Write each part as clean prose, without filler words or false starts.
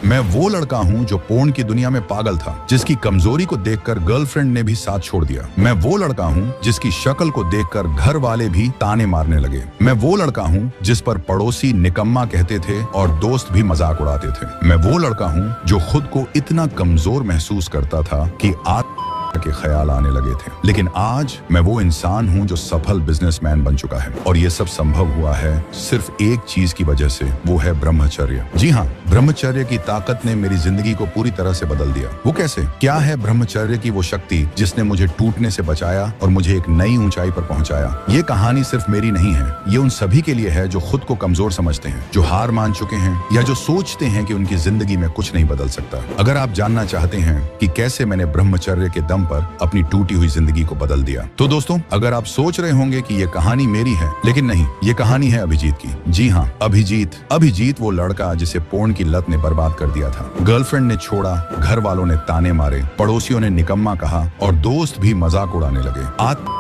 मैं वो लड़का हूँ जो पोर्न की दुनिया में पागल था, जिसकी कमजोरी को देखकर गर्लफ्रेंड ने भी साथ छोड़ दिया। मैं वो लड़का हूँ जिसकी शक्ल को देखकर घर वाले भी ताने मारने लगे। मैं वो लड़का हूँ जिस पर पड़ोसी निकम्मा कहते थे और दोस्त भी मजाक उड़ाते थे। मैं वो लड़का हूँ जो खुद को इतना कमजोर महसूस करता था कि के ख्याल आने लगे थे। लेकिन आज मैं वो इंसान हूं जो सफल बिजनेसमैन बन चुका है, और ये सब संभव हुआ है सिर्फ एक चीज की वजह से, वो है ब्रह्मचर्य। जी हाँ, ब्रह्मचर्य की ताकत ने मेरी जिंदगी को पूरी तरह से बदल दिया। वो कैसे? क्या है ब्रह्मचर्य की वो शक्ति जिसने मुझे टूटने से बचाया और मुझे एक नई ऊंचाई पर पहुंचाया? ये कहानी सिर्फ मेरी नहीं है, ये उन सभी के लिए है जो खुद को कमजोर समझते हैं, जो हार मान चुके हैं, या जो सोचते हैं कि उनकी जिंदगी में कुछ नहीं बदल सकता। अगर आप जानना चाहते हैं कि कैसे मैंने ब्रह्मचर्य के दम पर अपनी टूटी हुई जिंदगी को बदल दिया, तो दोस्तों, अगर आप सोच रहे होंगे कि ये कहानी मेरी है, लेकिन नहीं, ये कहानी है अभिजीत की। जी हाँ, अभिजीत वो लड़का जिसे पोर्न की लत ने बर्बाद कर दिया था। गर्लफ्रेंड ने छोड़ा, घर वालों ने ताने मारे, पड़ोसियों ने निकम्मा कहा और दोस्त भी मजाक उड़ाने लगे,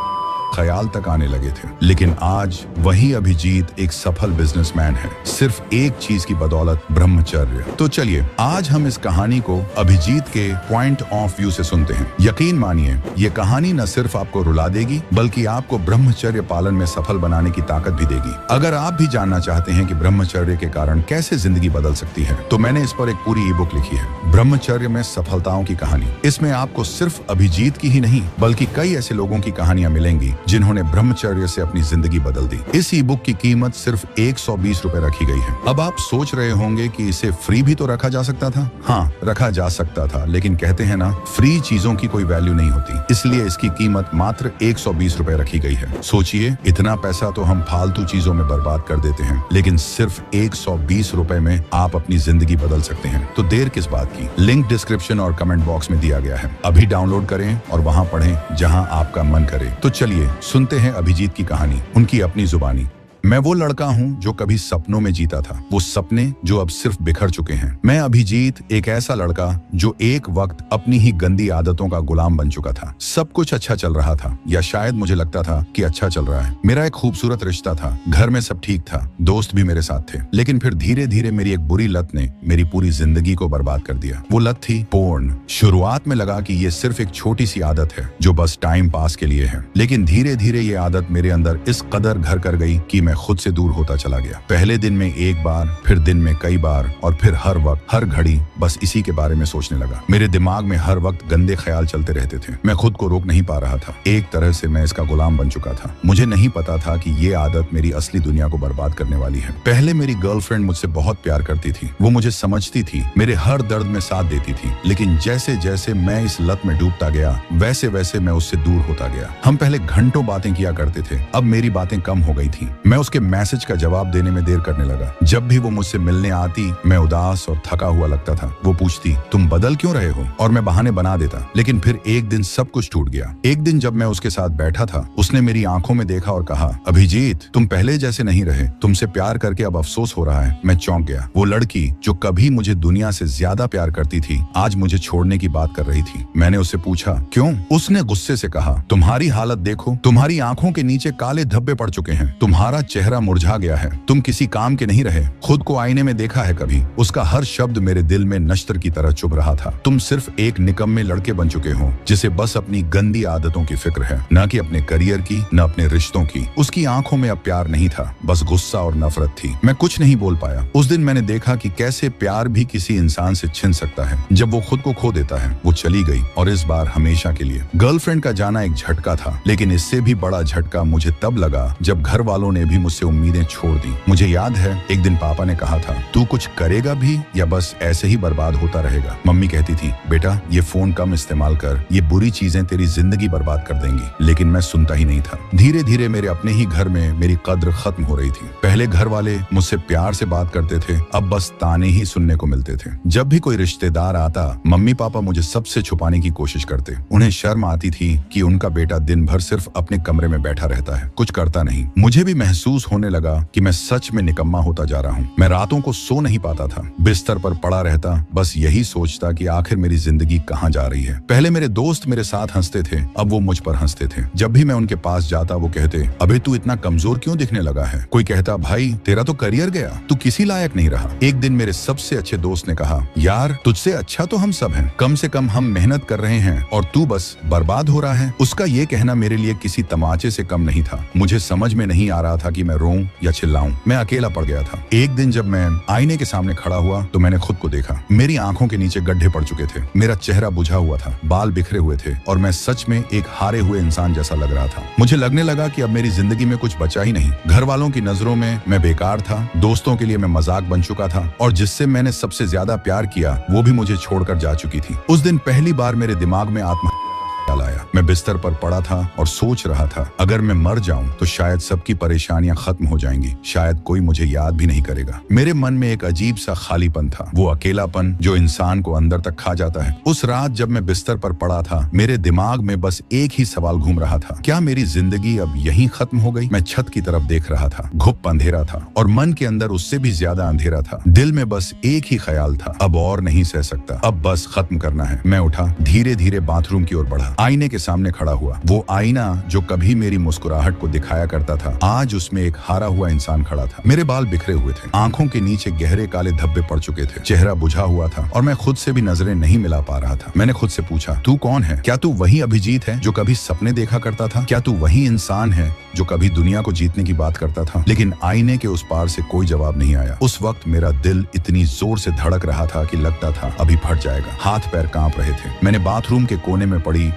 ख्याल तक आने लगे थे। लेकिन आज वही अभिजीत एक सफल बिजनेसमैन है, सिर्फ एक चीज की बदौलत, ब्रह्मचर्य। तो चलिए आज हम इस कहानी को अभिजीत के पॉइंट ऑफ व्यू से सुनते हैं। यकीन मानिए, ये कहानी न सिर्फ आपको रुला देगी बल्कि आपको ब्रह्मचर्य पालन में सफल बनाने की ताकत भी देगी। अगर आप भी जानना चाहते हैं कि ब्रह्मचर्य के कारण कैसे जिंदगी बदल सकती है, तो मैंने इस पर एक पूरी ई बुक लिखी है, ब्रह्मचर्य में सफलताओं की कहानी। इसमें आपको सिर्फ अभिजीत की ही नहीं बल्कि कई ऐसे लोगों की कहानियां मिलेंगी जिन्होंने ब्रह्मचर्य से अपनी जिंदगी बदल दी। इस ई बुक की कीमत सिर्फ 120 रुपए रखी गई है। अब आप सोच रहे होंगे कि इसे फ्री भी तो रखा जा सकता था। हाँ, रखा जा सकता था, लेकिन कहते हैं ना, फ्री चीजों की कोई वैल्यू नहीं होती, इसलिए इसकी कीमत मात्र 120 रुपए रखी गई है। सोचिए, इतना पैसा तो हम फालतू चीजों में बर्बाद कर देते हैं, लेकिन सिर्फ 120 रुपए में आप अपनी जिंदगी बदल सकते हैं। तो देर किस बात की? लिंक डिस्क्रिप्शन और कमेंट बॉक्स में दिया गया है, अभी डाउनलोड करें और वहां पढ़ें जहां आपका मन करे। तो चलिए सुनते हैं अभिजीत की कहानी, उनकी अपनी जुबानी। मैं वो लड़का हूँ जो कभी सपनों में जीता था, वो सपने जो अब सिर्फ बिखर चुके हैं। मैं अभिजीत एक ऐसा लड़का जो एक वक्त अपनी ही गंदी आदतों का गुलाम बन चुका था। सब कुछ अच्छा चल रहा था, या शायद मुझे लगता था कि अच्छा चल रहा है। मेरा एक खूबसूरत रिश्ता था, घर में सब ठीक था, दोस्त भी मेरे साथ थे। लेकिन फिर धीरे धीरे मेरी एक बुरी लत ने मेरी पूरी जिंदगी को बर्बाद कर दिया। वो लत थी पोर्न। शुरुआत में लगा कि ये सिर्फ एक छोटी सी आदत है जो बस टाइम पास के लिए है, लेकिन धीरे धीरे ये आदत मेरे अंदर इस कदर घर कर गई कि मैं खुद से दूर होता चला गया। पहले दिन में एक बार, फिर दिन में कई बार, और फिर हर वक्त, हर घड़ी बस इसी के बारे में सोचने लगा। मेरे दिमाग में हर वक्त गंदे ख्याल चलते रहते थे। मैं खुद को रोक नहीं पा रहा था। एक तरह से मैं इसका गुलाम बन चुका था। मुझे नहीं पता था कि ये आदत मेरी असली दुनिया को बर्बाद करने वाली है। पहले मेरी गर्लफ्रेंड मुझसे बहुत प्यार करती थी, वो मुझे समझती थी, मेरे हर दर्द में साथ देती थी। लेकिन जैसे जैसे मैं इस लत में डूबता गया, वैसे वैसे मैं उससे दूर होता गया। हम पहले घंटों बातें किया करते थे, अब मेरी बातें कम हो गई थी। मैं उसके मैसेज का जवाब देने में देर करने लगा। जब भी वो मुझसे मिलने आती, मैं उदास और थका हुआ लगता था। वो पूछती, तुम बदल क्यों रहे हो? और मैं बहाने बना देता। लेकिन फिर एक दिन सब कुछ टूट गया। एक दिन जब मैं उसके साथ बैठा था, उसने मेरी आंखों में देखा और कहा, अभिजीत, तुम पहले जैसे नहीं रहे, तुमसे प्यार करके अब अफसोस हो रहा है। मैं चौंक गया। वो लड़की जो कभी मुझे दुनिया से ज्यादा प्यार करती थी, आज मुझे छोड़ने की बात कर रही थी। मैंने उससे पूछा, क्यों? उसने गुस्से से कहा, तुम्हारी हालत देखो, तुम्हारी आंखों के नीचे काले धब्बे पड़ चुके हैं, तुम्हारा चेहरा मुरझा गया है, तुम किसी काम के नहीं रहे। खुद को आईने में देखा है कभी? उसका हर शब्द मेरे दिल में नश्तर की तरह चुभ रहा था। तुम सिर्फ एक निकम्मे लड़के बन चुके हो जिसे बस अपनी गंदी आदतों की फिक्र है, न कि अपने करियर की, न अपने रिश्तों की। उसकी आंखों में अब प्यार नहीं था, बस गुस्सा और नफरत थी। मैं कुछ नहीं बोल पाया। उस दिन मैंने देखा कि कैसे प्यार भी किसी इंसान से छिन सकता है जब वो खुद को खो देता है। वो चली गई, और इस बार हमेशा के लिए। गर्लफ्रेंड का जाना एक झटका था, लेकिन इससे भी बड़ा झटका मुझे तब लगा जब घर वालों ने भी मुझसे उम्मीदें छोड़ दी। मुझे याद है, एक दिन पापा ने कहा था, तू कुछ करेगा भी या बस ऐसे ही बर्बाद होता रहेगा? मम्मी कहती थी, बेटा ये फोन कम इस्तेमाल कर, ये बुरी चीजें तेरी जिंदगी बर्बाद कर देंगी। लेकिन मैं सुनता ही नहीं था। धीरे धीरे मेरे अपने ही घर में मेरी कद्र खत्म हो रही थी। पहले घर वाले मुझसे प्यार से बात करते थे, अब बस ताने ही सुनने को मिलते थे। जब भी कोई रिश्तेदार आता, मम्मी पापा मुझे सबसे छुपाने की कोशिश करते। उन्हें शर्म आती थी कि उनका बेटा दिन भर सिर्फ अपने कमरे में बैठा रहता है, कुछ करता नहीं। मुझे भी महसूस महसूस होने लगा कि मैं सच में निकम्मा होता जा रहा हूँ। मैं रातों को सो नहीं पाता था, बिस्तर पर पड़ा रहता, बस यही सोचता कि आखिर मेरी जिंदगी कहाँ जा रही है। पहले मेरे दोस्त मेरे साथ हंसते थे, अब वो मुझ पर हंसते थे। जब भी मैं उनके पास जाता वो कहते, अबे तू इतना कमजोर क्यों दिखने लगा है। कोई कहता, भाई तेरा तो करियर गया, तू किसी लायक नहीं रहा। एक दिन मेरे सबसे अच्छे दोस्त ने कहा, यार तुझसे अच्छा तो हम सब हैं, कम से कम हम मेहनत कर रहे हैं और तू बस बर्बाद हो रहा है। उसका ये कहना मेरे लिए किसी तमाचे से कम नहीं था। मुझे समझ में नहीं आ रहा था कि मैं रोऊं या चिल्लाऊं। मैं अकेला पड़ गया था। एक दिन जब मैं आईने के सामने खड़ा हुआ तो मैंने खुद को देखा। मेरी आंखों के नीचे गड्ढे पड़ चुके थे, मेरा चेहरा बुझा हुआ था, बाल बिखरे हुए थे और मैं सच में एक हारे हुए इंसान जैसा लग रहा था। मुझे लगने लगा कि अब मेरी जिंदगी में कुछ बचा ही नहीं। घर वालों की नजरों में मैं बेकार था, दोस्तों के लिए मैं मजाक बन चुका था और जिससे मैंने सबसे ज्यादा प्यार किया वो भी मुझे छोड़कर जा चुकी थी। उस दिन पहली बार मेरे दिमाग में आत्महत्या आया। मैं बिस्तर पर पड़ा था और सोच रहा था, अगर मैं मर जाऊं तो शायद सबकी परेशानियां खत्म हो जाएंगी, शायद कोई मुझे याद भी नहीं करेगा। मेरे मन में एक अजीब सा खालीपन था, वो अकेलापन जो इंसान को अंदर तक खा जाता है। उस रात जब मैं बिस्तर पर पड़ा था, मेरे दिमाग में बस एक ही सवाल घूम रहा था, क्या मेरी जिंदगी अब यहीं खत्म हो गई। मैं छत की तरफ देख रहा था, घुप अंधेरा था और मन के अंदर उससे भी ज्यादा अंधेरा था। दिल में बस एक ही ख्याल था, अब और नहीं सह सकता, अब बस खत्म करना है। मैं उठा, धीरे धीरे बाथरूम की ओर बढ़ा, आईने के सामने खड़ा हुआ। वो आईना जो कभी मेरी मुस्कुराहट को दिखाया करता था, आज उसमें एक हारा हुआ इंसान खड़ा था। मेरे बाल बिखरे हुए थे, आंखों के नीचे गहरे काले धब्बे पड़ चुके थे, चेहरा बुझा हुआ था और मैं खुद से भी नजरें नहीं मिला पा रहा था। मैंने खुद से पूछा, तू कौन है? क्या तू वही अभिजीत है जो कभी सपने देखा करता था? क्या तू वही इंसान है जो कभी दुनिया को जीतने की बात करता था? लेकिन आईने के उस पार से कोई जवाब नहीं आया। उस वक्त मेरा दिल इतनी जोर से धड़क रहा था कि लगता था अभी फट जाएगा। हाथ पैर कांप रहे थे। मैंने बाथरूम के कोने में पड़ी,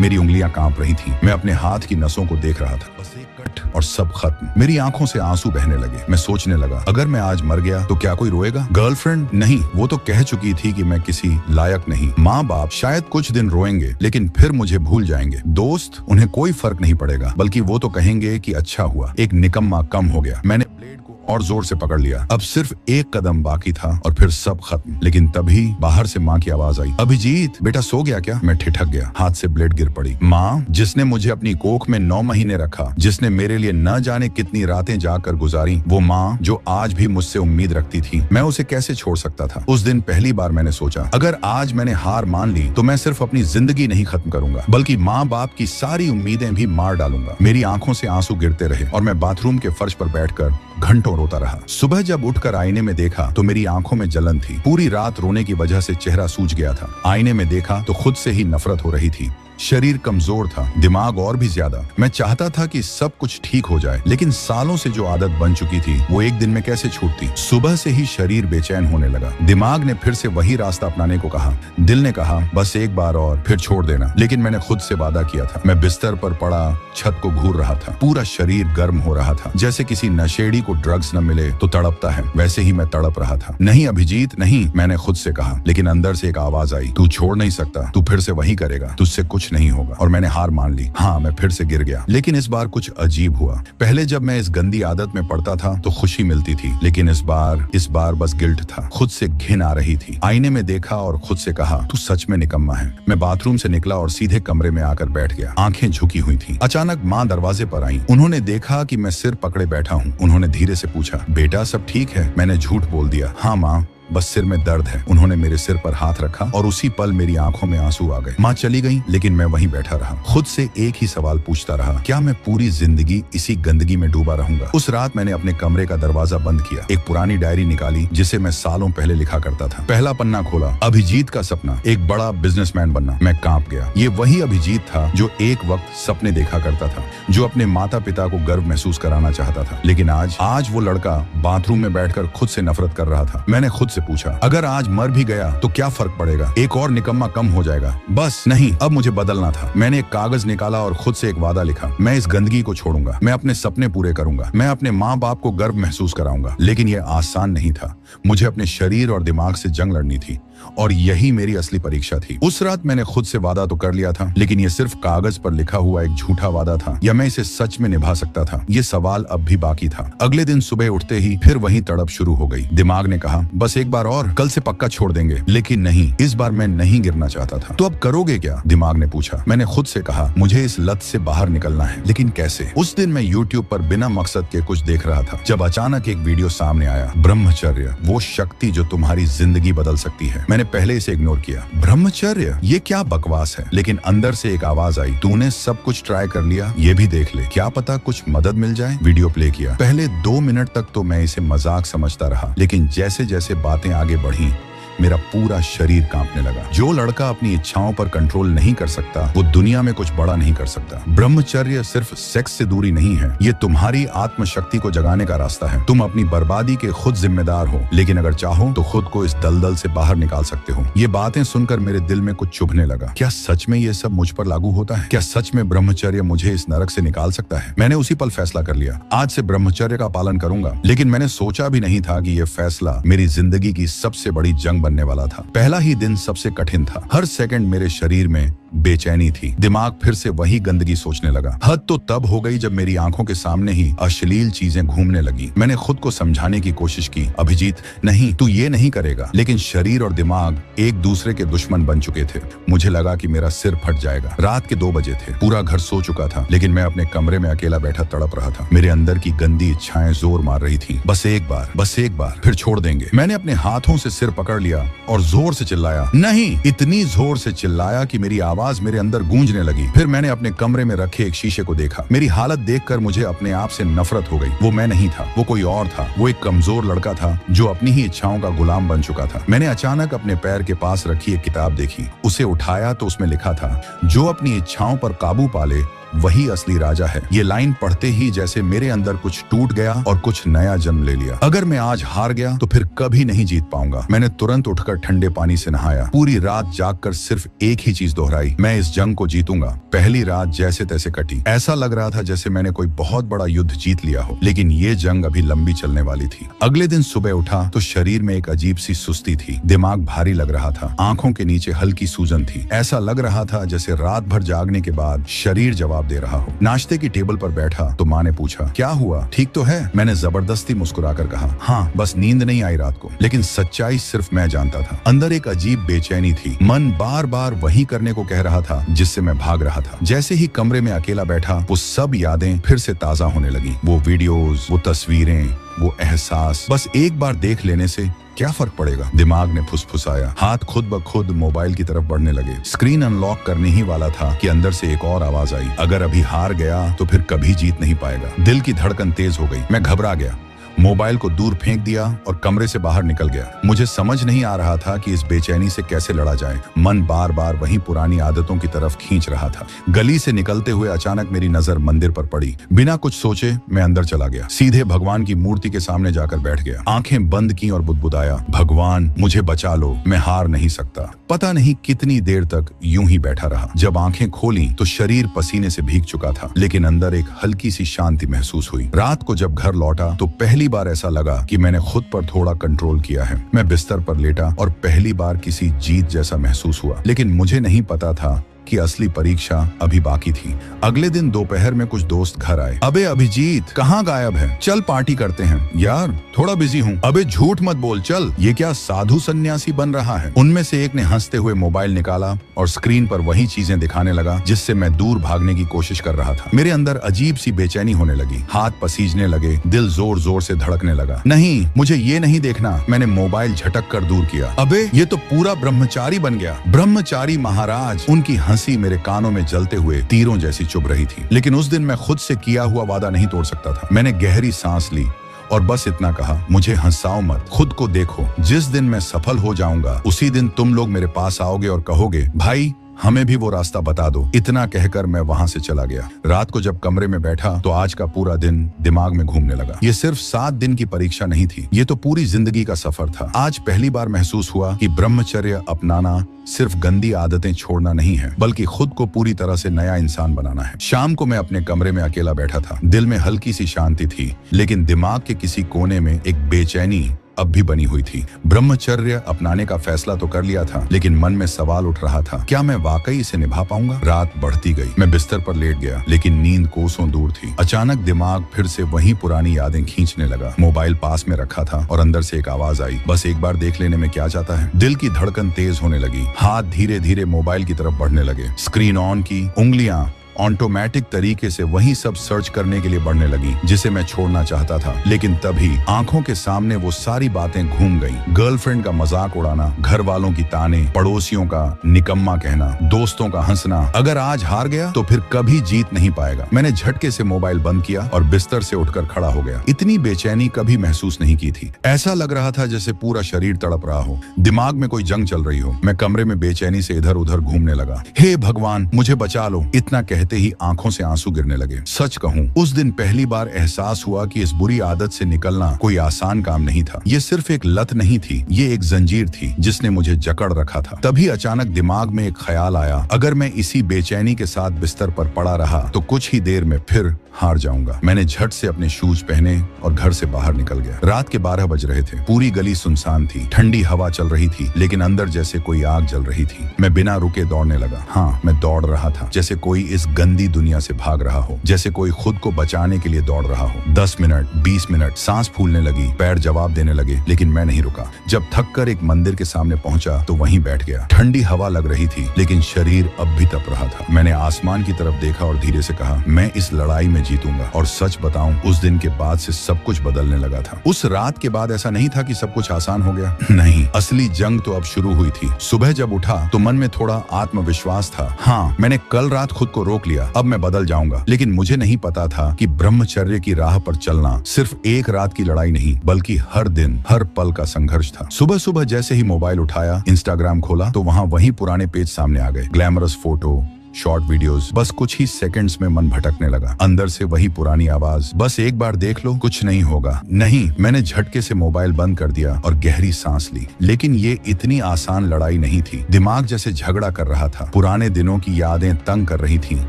मेरी उंगलियां कांप रही थीं। मैं अपने हाथ की नसों को देख रहा था, बस एक कट और सब खत्म। मेरी आंखों से आंसू बहने लगे। मैं सोचने लगा, अगर मैं आज मर गया तो क्या कोई रोएगा? गर्लफ्रेंड नहीं, वो तो कह चुकी थी कि मैं किसी लायक नहीं। माँ बाप शायद कुछ दिन रोएंगे लेकिन फिर मुझे भूल जाएंगे। दोस्त, उन्हें कोई फर्क नहीं पड़ेगा, बल्कि वो तो कहेंगे कि अच्छा हुआ, एक निकम्मा कम हो गया। मैंने ब्लेड को और जोर से पकड़ लिया। अब सिर्फ एक कदम बाकी था और फिर सब खत्म। लेकिन तभी बाहर से माँ की आवाज आई, अभिजीत बेटा सो गया क्या? मैं ठिठक गया, हाथ से ब्लेड गिर पड़ी। माँ, जिसने मुझे अपनी कोख में 9 महीने रखा, जिसने मेरे लिए न जाने कितनी रातें जाकर गुजारी, वो माँ जो आज भी मुझसे उम्मीद रखती थी, मैं उसे कैसे छोड़ सकता था? उस दिन पहली बार मैंने सोचा, अगर आज मैंने हार मान ली तो मैं सिर्फ अपनी जिंदगी नहीं खत्म करूंगा, बल्कि माँ बाप की सारी उम्मीदें भी मार डालूंगा। मेरी आंखों से आंसू गिरते रहे और मैं बाथरूम के फर्श पर बैठकर घंटों रोता रहा। सुबह जब उठकर आईने में देखा तो मेरी आंखों में जलन थी। पूरी रात रोने की वजह से चेहरा सूज गया था। आईने में देखा तो खुद से ही नफरत हो रही थी। शरीर कमजोर था, दिमाग और भी ज्यादा। मैं चाहता था कि सब कुछ ठीक हो जाए, लेकिन सालों से जो आदत बन चुकी थी वो एक दिन में कैसे छूटती। सुबह से ही शरीर बेचैन होने लगा। दिमाग ने फिर से वही रास्ता अपनाने को कहा। दिल ने कहा बस एक बार और, फिर छोड़ देना। लेकिन मैंने खुद से वादा किया था। मैं बिस्तर पर पड़ा छत को घूर रहा था। पूरा शरीर गर्म हो रहा था, जैसे किसी नशेड़ी को ड्रग्स न मिले तो तड़पता है, वैसे ही मैं तड़प रहा था। नहीं अभिजीत नहीं, मैंने खुद से कहा। लेकिन अंदर से एक आवाज आई, तू छोड़ नहीं सकता, तू फिर से वही करेगा, तुझसे कुछ नहीं होगा। और मैंने हार मान ली। हाँ, मैं फिर से गिर गया, लेकिन इस बार कुछ अजीब हुआ। पहले जब मैं इस गंदी आदत में पड़ता था तो खुशी मिलती थी, लेकिन इस बार बस गिल्ट था। खुद से घिन आ रही थी। आईने में देखा और खुद से कहा, तू सच में निकम्मा है। मैं बाथरूम से निकला और सीधे कमरे में आकर बैठ गया। आंखें झुकी हुई थी। अचानक माँ दरवाजे पर आई। उन्होंने देखा कि मैं सिर पकड़े बैठा हूँ। उन्होंने धीरे से पूछा, बेटा सब ठीक है? मैंने झूठ बोल दिया, हाँ माँ, बस सिर में दर्द है। उन्होंने मेरे सिर पर हाथ रखा और उसी पल मेरी आंखों में आंसू आ गए। माँ चली गई, लेकिन मैं वहीं बैठा रहा। खुद से एक ही सवाल पूछता रहा, क्या मैं पूरी जिंदगी इसी गंदगी में डूबा रहूंगा? उस रात मैंने अपने कमरे का दरवाजा बंद किया। एक पुरानी डायरी निकाली जिसे मैं सालों पहले लिखा करता था। पहला पन्ना खोला, अभिजीत का सपना, एक बड़ा बिजनेसमैन बनना। मैं कांप गया। ये वही अभिजीत था जो एक वक्त सपने देखा करता था, जो अपने माता पिता को गर्व महसूस कराना चाहता था। लेकिन आज वो लड़का बाथरूम में बैठकर खुद से नफरत कर रहा था। मैंने खुद पूछा, अगर आज मर भी गया तो क्या फर्क पड़ेगा? एक और निकम्मा कम हो जाएगा। बस नहीं, अब मुझे बदलना था। मैंने एक कागज निकाला और खुद से एक वादा लिखा, मैं इस गंदगी को छोड़ूंगा, मैं अपने सपने पूरे करूंगा, मैं अपने माँ बाप को गर्व महसूस कराऊंगा। लेकिन यह आसान नहीं था। मुझे अपने शरीर और दिमाग से जंग लड़नी थी। और यही मेरी असली परीक्षा थी। उस रात मैंने खुद से वादा तो कर लिया था, लेकिन ये सिर्फ कागज पर लिखा हुआ एक झूठा वादा था या मैं इसे सच में निभा सकता था, ये सवाल अब भी बाकी था। अगले दिन सुबह उठते ही फिर वही तड़प शुरू हो गई। दिमाग ने कहा बस एक बार और, कल से पक्का छोड़ देंगे, लेकिन नहीं, इस बार मैं नहीं गिरना चाहता था। तो अब करोगे क्या? दिमाग ने पूछा। मैंने खुद से कहा मुझे इस लत से बाहर निकलना है, लेकिन कैसे? उस दिन मैं YouTube पर बिना मकसद के कुछ देख रहा था जब अचानक एक वीडियो सामने आया, ब्रह्मचर्य, वो शक्ति जो तुम्हारी जिंदगी बदल सकती है। मैंने पहले इसे इग्नोर किया। ब्रह्मचर्य, ये क्या बकवास है? लेकिन अंदर से एक आवाज आई, तूने सब कुछ ट्राई कर लिया, ये भी देख ले, क्या पता कुछ मदद मिल जाए। वीडियो प्ले किया। पहले 2 मिनट तक तो मैं इसे मजाक समझता रहा, लेकिन जैसे जैसे बातें आगे बढ़ी मेरा पूरा शरीर कांपने लगा। जो लड़का अपनी इच्छाओं पर कंट्रोल नहीं कर सकता वो दुनिया में कुछ बड़ा नहीं कर सकता। ब्रह्मचर्य सिर्फ सेक्स से दूरी नहीं है, ये तुम्हारी आत्मशक्ति को जगाने का रास्ता है। तुम अपनी बर्बादी के खुद जिम्मेदार हो, लेकिन अगर चाहो तो खुद को इस दलदल से बाहर निकाल सकते हो। ये बातें सुनकर मेरे दिल में कुछ चुभने लगा। क्या सच में ये सब मुझ पर लागू होता है? क्या सच में ब्रह्मचर्य मुझे इस नरक से निकाल सकता है? मैंने उसी पल फैसला कर लिया, आज से ब्रह्मचर्य का पालन करूंगा। लेकिन मैंने सोचा भी नहीं था कि यह फैसला मेरी जिंदगी की सबसे बड़ी जंग बनने वाला था। पहला ही दिन सबसे कठिन था। हर सेकंड मेरे शरीर में बेचैनी थी। दिमाग फिर से वही गंदगी सोचने लगा। हद तो तब हो गई जब मेरी आंखों के सामने ही अश्लील चीजें घूमने लगी। मैंने खुद को समझाने की कोशिश की, अभिजीत नहीं, तू ये नहीं करेगा। लेकिन शरीर और दिमाग एक दूसरे के दुश्मन बन चुके थे। मुझे लगा कि मेरा सिर फट जाएगा। रात के 2 बजे थे, पूरा घर सो चुका था, लेकिन मैं अपने कमरे में अकेला बैठा तड़प रहा था। मेरे अंदर की गंदी इच्छाएं जोर मार रही थी, बस एक बार, फिर छोड़ देंगे। मैंने अपने हाथों से सिर पकड़ लिया और जोर से चिल्लाया, नहीं। इतनी जोर से चिल्लाया कि मेरी आवाज मेरे अंदर गूंजने लगी। फिर मैंने अपने कमरे में रखे एक शीशे को देखा। मेरी हालत देखकर मुझे अपने आप से नफरत हो गई। वो मैं नहीं था, वो कोई और था। वो एक कमजोर लड़का था जो अपनी ही इच्छाओं का गुलाम बन चुका था। मैंने अचानक अपने पैर के पास रखी एक किताब देखी। उसे उठाया तो उसमें लिखा था, जो अपनी इच्छाओं पर काबू पाले वही असली राजा है। ये लाइन पढ़ते ही जैसे मेरे अंदर कुछ टूट गया और कुछ नया जन्म ले लिया। अगर मैं आज हार गया तो फिर कभी नहीं जीत पाऊंगा। मैंने तुरंत उठकर ठंडे पानी से नहाया। पूरी रात जागकर सिर्फ एक ही चीज दोहराई, मैं इस जंग को जीतूंगा। पहली रात जैसे तैसे कटी। ऐसा लग रहा था जैसे मैंने कोई बहुत बड़ा युद्ध जीत लिया हो, लेकिन ये जंग अभी लंबी चलने वाली थी। अगले दिन सुबह उठा तो शरीर में एक अजीब सी सुस्ती थी। दिमाग भारी लग रहा था। आंखों के नीचे हल्की सूजन थी। ऐसा लग रहा था जैसे रात भर जागने के बाद शरीर जवाब दे रहा हो। नाश्ते की टेबल पर बैठा तो माँ ने पूछा, क्या हुआ, ठीक तो है? मैंने जबरदस्ती मुस्कुराकर कहा, हाँ, बस नींद नहीं आई रात को। लेकिन सच्चाई सिर्फ मैं जानता था। अंदर एक अजीब बेचैनी थी। मन बार बार वही करने को कह रहा था जिससे मैं भाग रहा था। जैसे ही कमरे में अकेला बैठा वो सब यादें फिर से ताजा होने लगी। वो वीडियोस, वो तस्वीरें, वो एहसास। बस एक बार देख लेने से क्या फर्क पड़ेगा? दिमाग ने फुसफुसाया। हाथ खुद ब खुद मोबाइल की तरफ बढ़ने लगे। स्क्रीन अनलॉक करने ही वाला था कि अंदर से एक और आवाज आई, अगर अभी हार गया तो फिर कभी जीत नहीं पाएगा। दिल की धड़कन तेज हो गई। मैं घबरा गया। मोबाइल को दूर फेंक दिया और कमरे से बाहर निकल गया। मुझे समझ नहीं आ रहा था कि इस बेचैनी से कैसे लड़ा जाए। मन बार बार वही पुरानी आदतों की तरफ खींच रहा था। गली से निकलते हुए अचानक मेरी नजर मंदिर पर पड़ी। बिना कुछ सोचे मैं अंदर चला गया। सीधे भगवान की मूर्ति के सामने जाकर बैठ गया। आंखें बंद की और बुदबुदाया, भगवान मुझे बचा लो, मैं हार नहीं सकता। पता नहीं कितनी देर तक यूं ही बैठा रहा। जब आंखें खोली तो शरीर पसीने से भीग चुका था, लेकिन अंदर एक हल्की सी शांति महसूस हुई। रात को जब घर लौटा तो पहली बार ऐसा लगा कि मैंने खुद पर थोड़ा कंट्रोल किया है। मैं बिस्तर पर लेटा और पहली बार किसी जीत जैसा महसूस हुआ। लेकिन मुझे नहीं पता था कि असली परीक्षा अभी बाकी थी। अगले दिन दोपहर में कुछ दोस्त घर आए। अबे अभिजीत, कहाँ गायब है? चल पार्टी करते हैं। यार थोड़ा बिजी हूँ। अबे झूठ मत बोल, चल। ये क्या साधु सन्यासी बन रहा है? उनमें से एक ने हंसते हुए मोबाइल निकाला और स्क्रीन पर वही चीजें दिखाने लगा जिससे मैं दूर भागने की कोशिश कर रहा था। मेरे अंदर अजीब सी बेचैनी होने लगी। हाथ पसीजने लगे, दिल जोर जोर से धड़कने लगा। नहीं, मुझे ये नहीं देखना। मैंने मोबाइल झटक कर दूर किया। अबे ये तो पूरा ब्रह्मचारी बन गया। ब्रह्मचारी महाराज। उनकी हंसी मेरे कानों में जलते हुए तीरों जैसी चुभ रही थी। लेकिन उस दिन मैं खुद से किया हुआ वादा नहीं तोड़ सकता था। मैंने गहरी सांस ली और बस इतना कहा, मुझे हंसाओ मत, खुद को देखो। जिस दिन मैं सफल हो जाऊंगा उसी दिन तुम लोग मेरे पास आओगे और कहोगे, भाई हमें भी वो रास्ता बता दो। इतना कहकर मैं वहां से चला गया। रात को जब कमरे में बैठा तो आज का पूरा दिन दिमाग में घूमने लगा। ये सिर्फ 7 दिन की परीक्षा नहीं थी, ये तो पूरी जिंदगी का सफर था। आज पहली बार महसूस हुआ कि ब्रह्मचर्य अपनाना सिर्फ गंदी आदतें छोड़ना नहीं है, बल्कि खुद को पूरी तरह से नया इंसान बनाना है। शाम को मैं अपने कमरे में अकेला बैठा था। दिल में हल्की सी शांति थी, लेकिन दिमाग के किसी कोने में एक बेचैनी अब भी बनी हुई थी। ब्रह्मचर्य अपनाने का फैसला तो कर लिया था, लेकिन मन में सवाल उठ रहा था, क्या मैं वाकई इसे निभा पाऊंगा? रात बढ़ती गई, मैं बिस्तर पर लेट गया, लेकिन नींद कोसों दूर थी। अचानक दिमाग फिर से वही पुरानी यादें खींचने लगा। मोबाइल पास में रखा था और अंदर से एक आवाज आई, बस एक बार देख लेने में क्या जाता है। दिल की धड़कन तेज होने लगी, हाथ धीरे धीरे मोबाइल की तरफ बढ़ने लगे। स्क्रीन ऑन की, उंगलियां ऑटोमेटिक तरीके से वही सब सर्च करने के लिए बढ़ने लगी जिसे मैं छोड़ना चाहता था। लेकिन तभी आंखों के सामने वो सारी बातें घूम गईं। गर्लफ्रेंड का मजाक उड़ाना, घर वालों की ताने, पड़ोसियों का निकम्मा कहना, दोस्तों का हंसना। अगर आज हार गया तो फिर कभी जीत नहीं पाएगा। मैंने झटके से मोबाइल बंद किया और बिस्तर से उठकर खड़ा हो गया। इतनी बेचैनी कभी महसूस नहीं की थी। ऐसा लग रहा था जैसे पूरा शरीर तड़प रहा हो, दिमाग में कोई जंग चल रही हो। मैं कमरे में बेचैनी से इधर उधर घूमने लगा। हे भगवान, मुझे बचा लो, इतना कहते ही आंखों से आंसू गिरने लगे। सच कहूं, उस दिन पहली बार एहसास हुआ कि इस बुरी आदत से निकलना कोई आसान काम नहीं था। ये सिर्फ एक लत नहीं थी, ये एक जंजीर थी जिसने मुझे जकड़ रखा था। तभी अचानक दिमाग में एक ख्याल आया, अगर मैं इसी बेचैनी के साथ बिस्तर पर पड़ा रहा तो कुछ ही देर में फिर हार जाऊंगा। मैंने झट से अपने शूज पहने और घर से बाहर निकल गया। रात के 12 बज रहे थे। पूरी गली सुनसान थी, ठंडी हवा चल रही थी, लेकिन अंदर जैसे कोई आग जल रही थी। मैं बिना रुके दौड़ने लगा। हाँ, मैं दौड़ रहा था जैसे कोई इस गंदी दुनिया से भाग रहा हो, जैसे कोई खुद को बचाने के लिए दौड़ रहा हो। 10 मिनट, 20 मिनट, सांस फूलने लगी, पैर जवाब देने लगे, लेकिन मैं नहीं रुका। जब थक कर एक मंदिर के सामने पहुंचा तो वहीं बैठ गया। ठंडी हवा लग रही थी, लेकिन शरीर अब भी तप रहा था। मैंने आसमान की तरफ देखा और धीरे से कहा, मैं इस लड़ाई में जीतूंगा। और सच बताऊं, उस दिन के बाद से सब कुछ बदलने लगा था। उस रात के बाद ऐसा नहीं था कि सब कुछ आसान हो गया, नहीं, असली जंग तो अब शुरू हुई थी। सुबह जब उठा तो मन में थोड़ा आत्मविश्वास था। हाँ, मैंने कल रात खुद को रोक लिया, अब मैं बदल जाऊंगा। लेकिन मुझे नहीं पता था कि ब्रह्मचर्य की राह पर चलना सिर्फ एक रात की लड़ाई नहीं, बल्कि हर दिन, हर पल का संघर्ष था। सुबह सुबह जैसे ही मोबाइल उठाया, इंस्टाग्राम खोला तो वहां वही पुराने पेज सामने आ गए। ग्लैमरस फोटो, शॉर्ट वीडियोस, बस कुछ ही सेकंड्स में मन भटकने लगा। अंदर से वही पुरानी आवाज, बस एक बार देख लो, कुछ नहीं होगा। नहीं, मैंने झटके से मोबाइल बंद कर दिया और गहरी सांस ली। लेकिन ये इतनी आसान लड़ाई नहीं थी। दिमाग जैसे झगड़ा कर रहा था, पुराने दिनों की यादें तंग कर रही थीं,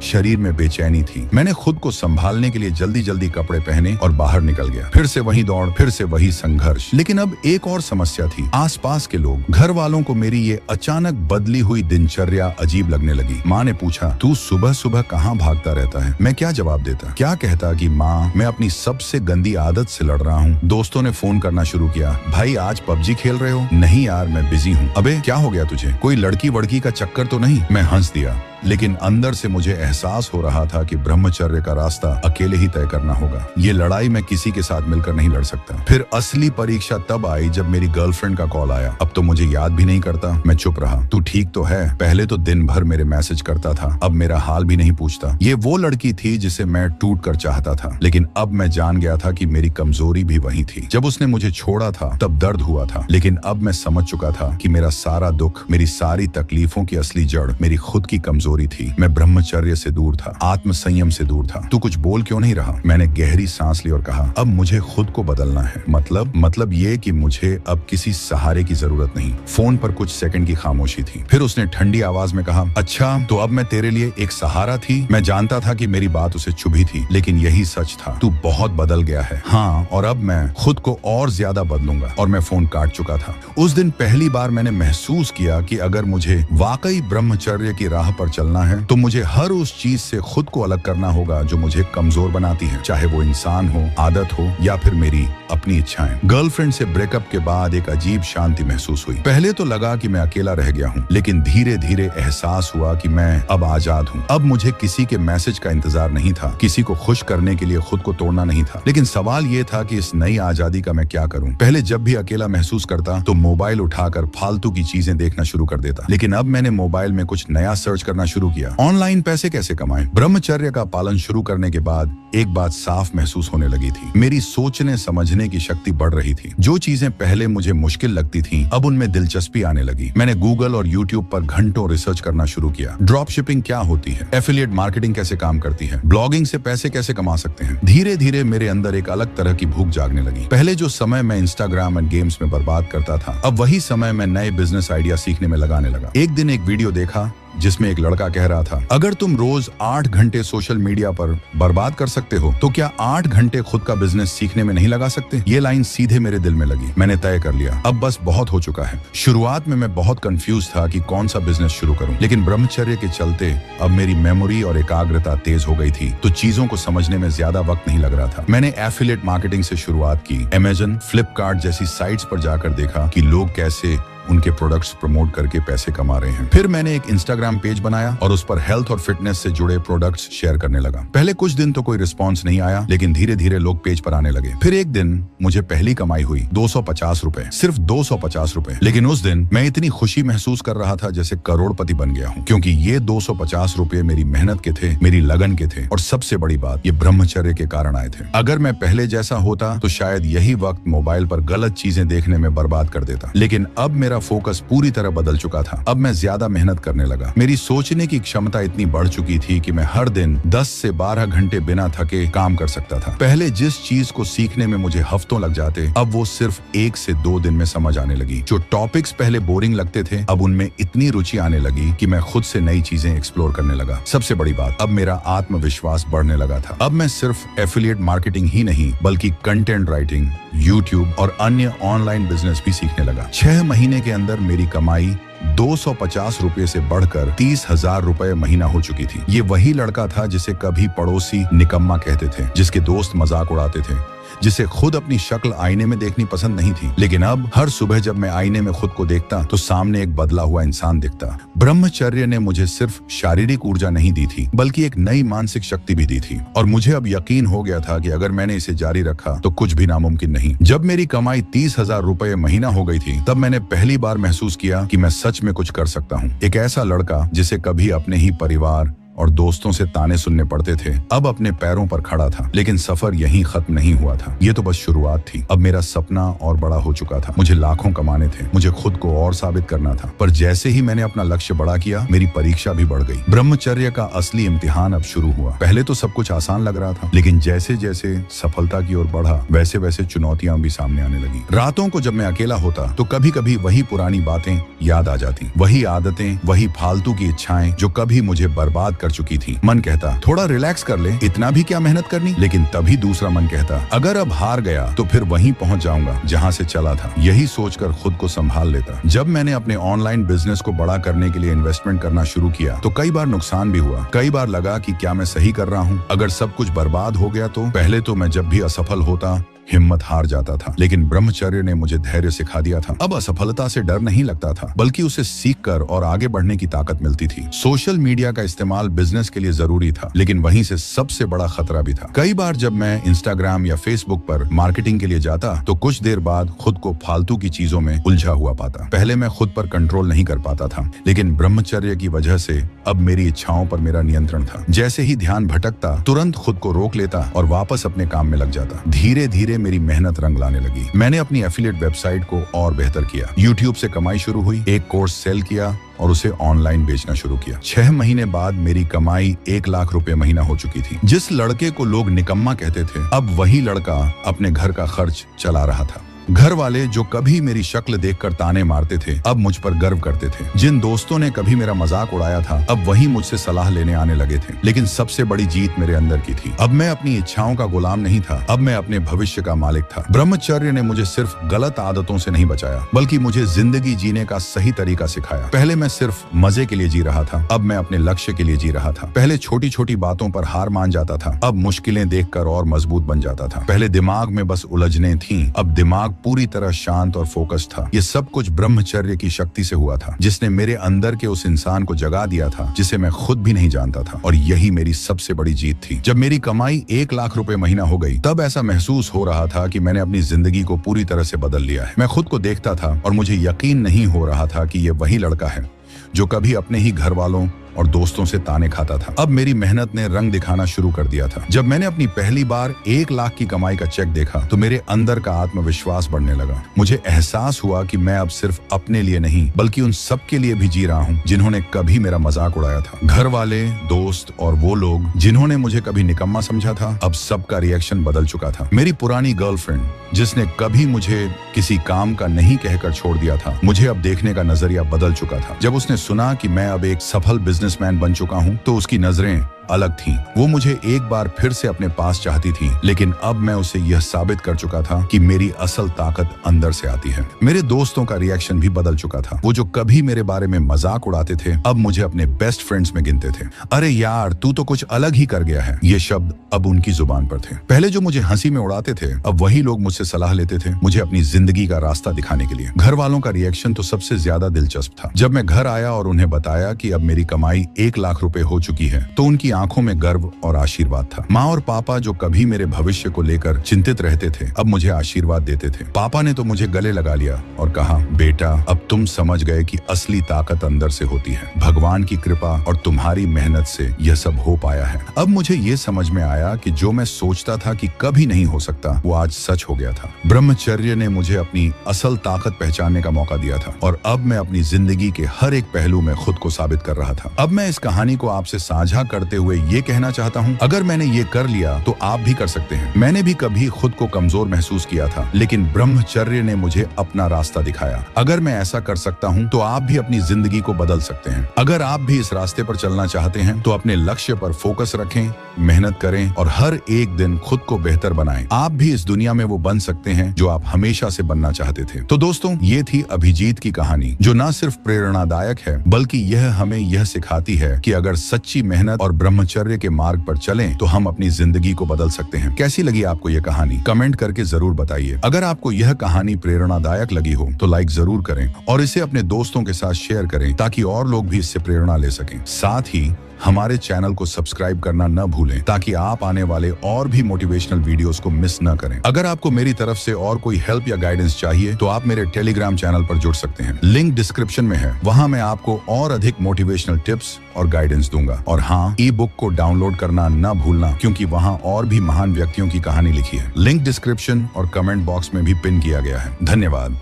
शरीर में बेचैनी थी। मैंने खुद को संभालने के लिए जल्दी जल्दी कपड़े पहने और बाहर निकल गया। फिर से वही दौड़, फिर से वही संघर्ष। लेकिन अब एक और समस्या थी, आसपास के लोग। घर वालों को मेरी ये अचानक बदली हुई दिनचर्या अजीब लगने लगी। माँ ने पूछा, तू सुबह सुबह कहाँ भागता रहता है? मैं क्या जवाब देता? क्या कहता कि माँ, मैं अपनी सबसे गंदी आदत से लड़ रहा हूँ। दोस्तों ने फोन करना शुरू किया, भाई आज पबजी खेल रहे हो? नहीं यार, मैं बिजी हूँ। अबे क्या हो गया तुझे? कोई लड़की वड़की का चक्कर तो नहीं? मैं हंस दिया, लेकिन अंदर से मुझे एहसास हो रहा था कि ब्रह्मचर्य का रास्ता अकेले ही तय करना होगा। ये लड़ाई मैं किसी के साथ मिलकर नहीं लड़ सकता। फिर असली परीक्षा तब आई जब मेरी गर्लफ्रेंड का कॉल आया। अब तो मुझे याद भी नहीं करता। मैं चुप रहा। तू ठीक तो है? पहले तो दिन भर मेरे मैसेज करता था, अब मेरा हाल भी नहीं पूछता। ये वो लड़की थी जिसे मैं टूट कर चाहता था, लेकिन अब मैं जान गया था कि मेरी कमजोरी भी वही थी। जब उसने मुझे छोड़ा था तब दर्द हुआ था, लेकिन अब मैं समझ चुका था कि मेरा सारा दुख, मेरी सारी तकलीफों की असली जड़ मेरी खुद की कमजोरी थी। मैं ब्रह्मचर्य से दूर था, आत्म संयम से दूर था। तू कुछ बोल क्यों नहीं रहा? मैंने गहरी सांस ली और कहा, अब मुझे खुद को बदलना है। मतलब ये कि मुझे अब किसी सहारे की जरूरत नहीं। फोन पर कुछ सेकंड की खामोशी थी। फिर उसने ठंडी आवाज में कहा, अच्छा तो अब मैं तेरे लिए एक सहारा थी? मैं जानता था कि मेरी बात उसे चुभी थी, लेकिन यही सच था, तू बहुत बदल गया है। हाँ, और अब मैं खुद को और ज्यादा बदलूंगा। और मैं फोन काट चुका था। उस दिन पहली बार मैंने महसूस किया कि अगर मुझे वाकई ब्रह्मचर्य की राह पर चलना है तो मुझे हर उस चीज से खुद को अलग करना होगा जो मुझे कमजोर बनाती है, चाहे वो इंसान हो, आदत हो या फिर मेरी अपनी इच्छाएं। गर्लफ्रेंड से ब्रेकअप के बाद एक अजीब शांति महसूस हुई। पहले तो लगा कि मैं अकेला रह गया हूँ, लेकिन धीरे धीरे एहसास हुआ कि मैं अब आजाद हूँ। अब मुझे किसी के मैसेज का इंतजार नहीं था, किसी को खुश करने के लिए खुद को तोड़ना नहीं था। लेकिन सवाल ये था कि इस नई आजादी का मैं क्या करूँ? पहले जब भी अकेला महसूस करता तो मोबाइल उठाकर फालतू की चीजें देखना शुरू कर देता, लेकिन अब मैंने मोबाइल में कुछ नया सर्च करना शुरू किया। ऑनलाइन पैसे कैसे कमाएं? ब्रह्मचर्य का पालन शुरू करने के बाद एक बात साफ महसूस होने लगी थी, मेरी सोचने समझने की शक्ति बढ़ रही थी। जो चीजें पहले मुझे मुश्किल लगती थीं, अब उनमें दिलचस्पी आने लगी। मैंने गूगल और यूट्यूब पर घंटों रिसर्च करना शुरू किया। ड्रॉप शिपिंग क्या होती है, एफिलिएट मार्केटिंग कैसे काम करती है, ब्लॉगिंग से पैसे कैसे कमा सकते हैं। धीरे धीरे मेरे अंदर एक अलग तरह की भूख जागने लगी। पहले जो समय मैं इंस्टाग्राम एंड गेम्स में बर्बाद करता था, अब वही समय मैं नए बिजनेस आइडिया सीखने में लगाने लगा। एक दिन एक वीडियो देखा जिसमें एक लड़का कह रहा था, अगर तुम रोज 8 घंटे सोशल मीडिया पर बर्बाद कर सकते हो तो क्या 8 घंटे खुद का बिजनेस सीखने में नहीं लगा सकते? ये लाइन सीधे मेरे दिल में लगी। मैंने तय कर लिया, अब बस बहुत हो चुका है। शुरुआत में मैं बहुत कंफ्यूज था कि कौन सा बिजनेस शुरू करूं, लेकिन ब्रह्मचर्य के चलते अब मेरी मेमोरी और एकाग्रता तेज हो गई थी, तो चीजों को समझने में ज्यादा वक्त नहीं लग रहा था। मैंने एफिलिएट मार्केटिंग से शुरुआत की। अमेज़न, फ्लिपकार्ट जैसी साइट्स पर जाकर देखा कि लोग कैसे उनके प्रोडक्ट्स प्रमोट करके पैसे कमा रहे हैं। फिर मैंने एक इंस्टाग्राम पेज बनाया और उस पर हेल्थ और फिटनेस से जुड़े प्रोडक्ट्स शेयर करने लगा। पहले कुछ दिन तो कोई रिस्पॉन्स नहीं आया, लेकिन धीरे धीरे लोग पेज पर आने लगे। फिर एक दिन मुझे पहली कमाई हुई 250 रुपए, सिर्फ 250 रुपए। लेकिन उस दिन मैं इतनी खुशी महसूस कर रहा था जैसे करोड़पति बन गया हूँ, क्योंकि ये 250 रुपए मेरी मेहनत के थे, मेरी लगन के थे, और सबसे बड़ी बात, ये ब्रह्मचर्य के कारण आए थे। अगर मैं पहले जैसा होता तो शायद यही वक्त मोबाइल पर गलत चीजें देखने में बर्बाद कर देता। लेकिन अब मेरा फोकस पूरी तरह बदल चुका था। अब मैं ज्यादा मेहनत करने लगा। मेरी सोचने की क्षमता इतनी बढ़ चुकी थी कि मैं हर दिन 10 से 12 घंटे बिना थके काम कर सकता था। पहले जिस चीज को सीखने में मुझे हफ्तों लग जाते, अब वो सिर्फ 1 से 2 दिन में समझ आने लगी। जो टॉपिक्स पहले बोरिंग लगते थे, अब उनमें इतनी रुचि आने लगी कि मैं खुद से नई चीजें एक्सप्लोर करने लगा। सबसे बड़ी बात, अब मेरा आत्मविश्वास बढ़ने लगा था। अब मैं सिर्फ एफिलिएट मार्केटिंग ही नहीं, बल्कि कंटेंट राइटिंग, यूट्यूब और अन्य ऑनलाइन बिजनेस भी सीखने लगा। 6 महीने के अंदर मेरी कमाई 250 रुपए से बढ़कर 30,000 रुपए महीना हो चुकी थी। ये वही लड़का था जिसे कभी पड़ोसी निकम्मा कहते थे, जिसके दोस्त मजाक उड़ाते थे, जिसे खुद अपनी शक्ल आईने में देखनी पसंद नहीं थी। लेकिन अब हर सुबह जब मैं आईने में खुद को देखता तो सामने एक बदला हुआ इंसान दिखता। ब्रह्मचर्य ने मुझे सिर्फ शारीरिक ऊर्जा नहीं दी थी, बल्कि एक नई मानसिक शक्ति भी दी थी। और मुझे अब यकीन हो गया था कि अगर मैंने इसे जारी रखा तो कुछ भी नामुमकिन नहीं। जब मेरी कमाई 30,000 रुपए महीना हो गई थी, तब मैंने पहली बार महसूस किया कि मैं सच में कुछ कर सकता हूँ। एक ऐसा लड़का जिसे कभी अपने ही परिवार और दोस्तों से ताने सुनने पड़ते थे, अब अपने पैरों पर खड़ा था। लेकिन सफर यहीं खत्म नहीं हुआ था, ये तो बस शुरुआत थी। अब मेरा सपना और बड़ा हो चुका था। मुझे लाखों कमाने थे, मुझे खुद को और साबित करना था। पर जैसे ही मैंने अपना लक्ष्य बड़ा किया, मेरी परीक्षा भी बढ़ गई। ब्रह्मचर्य का असली इम्तिहान अब शुरू हुआ। पहले तो सब कुछ आसान लग रहा था, लेकिन जैसे जैसे सफलता की ओर बढ़ा, वैसे वैसे चुनौतियां भी सामने आने लगी। रातों को जब मैं अकेला होता तो कभी कभी वही पुरानी बातें याद आ जाती, वही आदतें, वही फालतू की इच्छाएं जो कभी मुझे बर्बाद कर चुकी थी। मन कहता, थोड़ा रिलैक्स कर ले, इतना भी क्या मेहनत करनी। लेकिन तभी दूसरा मन कहता, अगर अब हार गया तो फिर वहीं पहुंच जाऊंगा जहां से चला था। यही सोचकर खुद को संभाल लेता। जब मैंने अपने ऑनलाइन बिजनेस को बड़ा करने के लिए इन्वेस्टमेंट करना शुरू किया तो कई बार नुकसान भी हुआ। कई बार लगा कि क्या मैं सही कर रहा हूँ। अगर सब कुछ बर्बाद हो गया तो? पहले तो मैं जब भी असफल होता हिम्मत हार जाता था, लेकिन ब्रह्मचर्य ने मुझे धैर्य सिखा दिया था। अब असफलता से डर नहीं लगता था, बल्कि उसे सीखकर और आगे बढ़ने की ताकत मिलती थी। सोशल मीडिया का इस्तेमाल बिजनेस के लिए जरूरी था, लेकिन वहीं से सबसे बड़ा खतरा भी था। कई बार जब मैं इंस्टाग्राम या फेसबुक पर मार्केटिंग के लिए जाता तो कुछ देर बाद खुद को फालतू की चीजों में उलझा हुआ पाता। पहले मैं खुद पर कंट्रोल नहीं कर पाता था, लेकिन ब्रह्मचर्य की वजह से अब मेरी इच्छाओं पर मेरा नियंत्रण था। जैसे ही ध्यान भटकता, तुरंत खुद को रोक लेता और वापस अपने काम में लग जाता। धीरे धीरे मेरी मेहनत रंग लाने लगी। मैंने अपनी एफिलिएट वेबसाइट को और बेहतर किया। यूट्यूब से कमाई शुरू हुई, एक कोर्स सेल किया और उसे ऑनलाइन बेचना शुरू किया। 6 महीने बाद मेरी कमाई 1 लाख रुपए महीना हो चुकी थी। जिस लड़के को लोग निकम्मा कहते थे, अब वही लड़का अपने घर का खर्च चला रहा था। घर वाले जो कभी मेरी शक्ल देखकर ताने मारते थे, अब मुझ पर गर्व करते थे। जिन दोस्तों ने कभी मेरा मजाक उड़ाया था, अब वही मुझसे सलाह लेने आने लगे थे। लेकिन सबसे बड़ी जीत मेरे अंदर की थी। अब मैं अपनी इच्छाओं का गुलाम नहीं था, अब मैं अपने भविष्य का मालिक था। ब्रह्मचर्य ने मुझे सिर्फ गलत आदतों से नहीं बचाया, बल्कि मुझे जिंदगी जीने का सही तरीका सिखाया। पहले मैं सिर्फ मजे के लिए जी रहा था, अब मैं अपने लक्ष्य के लिए जी रहा था। पहले छोटी छोटी बातों पर हार मान जाता था, अब मुश्किलें देखकर और मजबूत बन जाता था। पहले दिमाग में बस उलझने थीं, अब दिमाग पूरी तरह शांत और फोकस था। ये सब कुछ ब्रह्मचर्य की शक्ति से हुआ था, जिसने मेरे अंदर के उस इंसान को जगा दिया था जिसे मैं खुद भी नहीं जानता था। और यही मेरी सबसे बड़ी जीत थी। जब मेरी कमाई 1 लाख रुपए महीना हो गई, तब ऐसा महसूस हो रहा था कि मैंने अपनी जिंदगी को पूरी तरह से बदल लिया है। मैं खुद को देखता था और मुझे यकीन नहीं हो रहा था कि ये वही लड़का है जो कभी अपने ही घर वालों और दोस्तों से ताने खाता था। अब मेरी मेहनत ने रंग दिखाना शुरू कर दिया था। जब मैंने अपनी पहली बार 1 लाख की कमाई का चेक देखा तो मेरे अंदर का आत्मविश्वास बढ़ने लगा। मुझे एहसास हुआ कि मैं अब सिर्फ अपने लिए नहीं, बल्कि उन सब के लिए भी जी रहा हूँ जिन्होंने कभी मेरा मजाक उड़ाया था। घर वाले, दोस्त और वो लोग जिन्होंने मुझे कभी निकम्मा समझा था, अब सबका रिएक्शन बदल चुका था। मेरी पुरानी गर्लफ्रेंड जिसने कभी मुझे किसी काम का नहीं कहकर छोड़ दिया था, मुझे अब देखने का नजरिया बदल चुका था। जब उसने उसने सुना कि मैं अब एक सफल बिजनेसमैन बन चुका हूँ तो उसकी नजरें अलग थी। वो मुझे एक बार फिर से अपने पास चाहती थी, लेकिन अब मैं उसे यह साबित कर चुका था कि मेरी असल ताकत अंदर से आती है। मेरे दोस्तों का रिएक्शन भी बदल चुका था। वो जो कभी मेरे बारे में मजाक उड़ाते थे, अब मुझे अपने बेस्ट फ्रेंड्स में गिनते थे। अरे यार, तू तो कुछ अलग ही कर गया है। ये शब्द अब उनकी जुबान पर थे। पहले जो मुझे हंसी में उड़ाते थे, अब वही लोग मुझसे सलाह लेते थे, मुझे अपनी जिंदगी का रास्ता दिखाने के लिए। घर वालों का रिएक्शन तो सबसे ज्यादा दिलचस्प था। जब मैं घर आया और उन्हें बताया कि अब मेरी कमाई 1 लाख रुपए हो चुकी है, तो उनकी आंखों में गर्व और आशीर्वाद था। माँ और पापा जो कभी मेरे भविष्य को लेकर चिंतित रहते थे, अब मुझे आशीर्वाद देते थे। पापा ने तो मुझे गले लगा लिया और कहा, बेटा, अब तुम समझ गए कि असली ताकत अंदर से होती है। भगवान की कृपा और तुम्हारी मेहनत से यह सब हो पाया है। अब मुझे ये समझ में आया कि जो मैं सोचता था कि कभी नहीं हो सकता, वो आज सच हो गया था। ब्रह्मचर्य ने मुझे अपनी असल ताकत पहचानने का मौका दिया था और अब मैं अपनी जिंदगी के हर एक पहलू में खुद को साबित कर रहा था। अब मैं इस कहानी को आपसे साझा करते हुए ये कहना चाहता हूँ, अगर मैंने ये कर लिया तो आप भी कर सकते हैं। मैंने भी कभी खुद को कमजोर महसूस किया था, लेकिन ब्रह्मचर्य ने मुझे अपना रास्ता दिखाया। अगर मैं ऐसा कर सकता हूँ तो आप भी अपनी जिंदगी को बदल सकते हैं। अगर आप भी इस रास्ते पर चलना चाहते हैं तो अपने लक्ष्य पर फोकस रखें, मेहनत करें और हर एक दिन खुद को बेहतर बनाएं। आप भी इस दुनिया में वो बन सकते हैं जो आप हमेशा से बनना चाहते थे। तो दोस्तों, ये थी अभिजीत की कहानी, जो न सिर्फ प्रेरणादायक है, बल्कि यह हमें यह सिखाती है कि अगर सच्ची मेहनत और ब्रह्मचर्य के मार्ग पर चलें तो हम अपनी जिंदगी को बदल सकते हैं। कैसी लगी आपको यह कहानी? कमेंट करके जरूर बताइए। अगर आपको यह कहानी प्रेरणादायक लगी हो तो लाइक जरूर करें और इसे अपने दोस्तों के साथ शेयर करें, ताकि और लोग भी इससे प्रेरणा ले सकें। साथ ही हमारे चैनल को सब्सक्राइब करना न भूलें, ताकि आप आने वाले और भी मोटिवेशनल वीडियोस को मिस न करें। अगर आपको मेरी तरफ से और कोई हेल्प या गाइडेंस चाहिए तो आप मेरे टेलीग्राम चैनल पर जुड़ सकते हैं। लिंक डिस्क्रिप्शन में है। वहां मैं आपको और अधिक मोटिवेशनल टिप्स और गाइडेंस दूंगा। और हाँ, ई बुक को डाउनलोड करना न भूलना, क्योंकि वहां और भी महान व्यक्तियों की कहानी लिखी है। लिंक डिस्क्रिप्शन और कमेंट बॉक्स में भी पिन किया गया है। धन्यवाद।